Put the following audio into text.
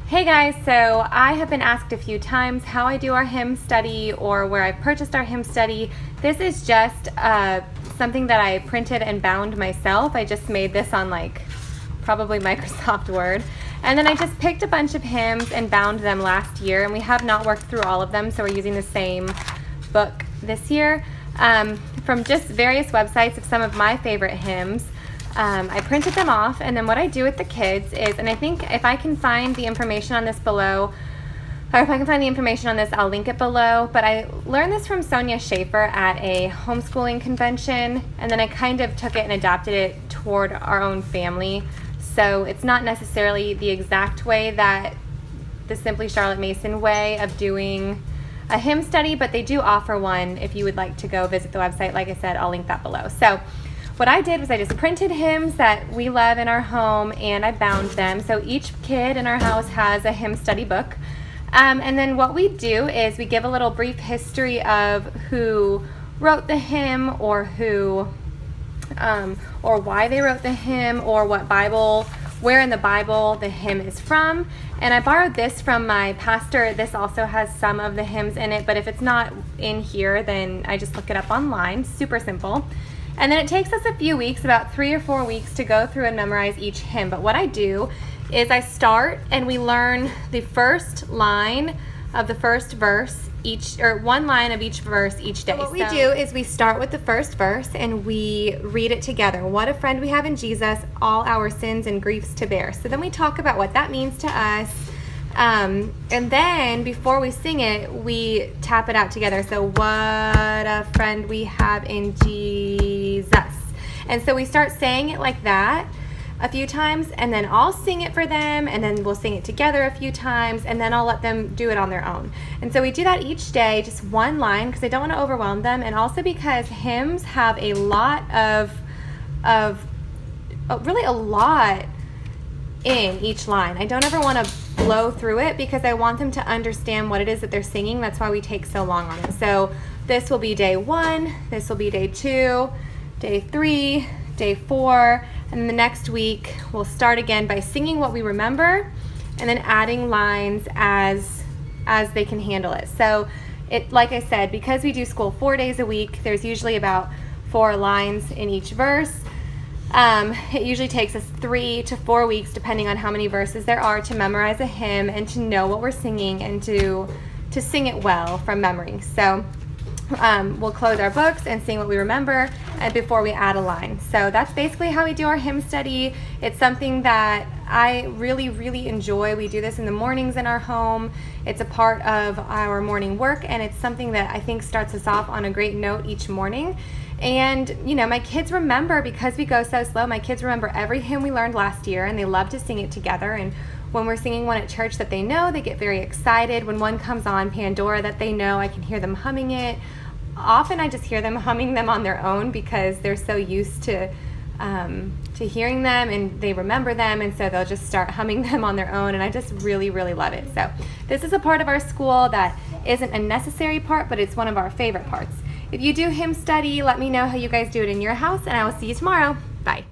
Hey guys, so I have been asked a few times how I do our hymn study or where I've purchased our hymn study. This is just something that I printed and bound myself. I just made this on probably Microsoft Word. And then I just picked a bunch of hymns and bound them last year, and we have not worked through all of them, so we're using the same book this year from just various websites of some of my favorite hymns. I printed them off, and then what I do with the kids is, and I think if I can find the information on this below, or if I can find the information on this, I'll link it below, but I learned this from Sonia Schaefer at a homeschooling convention, and then I kind of took it and adapted it toward our own family. So it's not necessarily the exact way that the Simply Charlotte Mason way of doing a hymn study, but they do offer one if you would like to go visit the website. Like I said, I'll link that below. So what I did was I just printed hymns that we love in our home, and I bound them. So each kid in our house has a hymn study book. And then what we do is we give a little brief history of who wrote the hymn, or or why they wrote the hymn, or where in the Bible the hymn is from. And I borrowed this from my pastor. This also has some of the hymns in it, but if it's not in here, then I just look it up online. Super simple. And then it takes us a few weeks, about 3 or 4 weeks, to go through and memorize each hymn. But what I do is I start and we learn the first line of the first verse one line of each verse each day. So what we do is we start with the first verse and we read it together. What a friend we have in Jesus, all our sins and griefs to bear. So then we talk about what that means to us. And then before we sing it, we tap it out together. So what a friend we have in Jesus. And so we start saying it like that a few times, and then I'll sing it for them, and then we'll sing it together a few times, and then I'll let them do it on their own. And so we do that each day, just one line, because I don't want to overwhelm them, and also because hymns have a lot really a lot in each line. I don't ever want to blow through it because I want them to understand what it is that they're singing. That's why we take so long on it. So this will be day 1, this will be day 2, day 3, day 4, and then the next week we'll start again by singing what we remember and then adding lines as they can handle it. So like I said, because we do school 4 days a week, there's usually about 4 lines in each verse. It usually takes us 3 to 4 weeks, depending on how many verses there are, to memorize a hymn and to know what we're singing and to sing it well from memory. So we'll close our books and sing what we remember and before we add a line. So that's basically how we do our hymn study. It's something that I really, really enjoy. We do this in the mornings in our home. It's a part of our morning work, and it's something that I think starts us off on a great note each morning. And my kids remember, because we go so slow, my kids remember every hymn we learned last year, and they love to sing it together. And when we're singing one at church that they know, they get very excited. When one comes on, Pandora, that they know, I can hear them humming it. Often I just hear them humming them on their own because they're so used to hearing them, and they remember them, and so they'll just start humming them on their own, and I just really, really love it. So this is a part of our school that isn't a necessary part, but it's one of our favorite parts. If you do hymn study, let me know how you guys do it in your house, and I will see you tomorrow. Bye.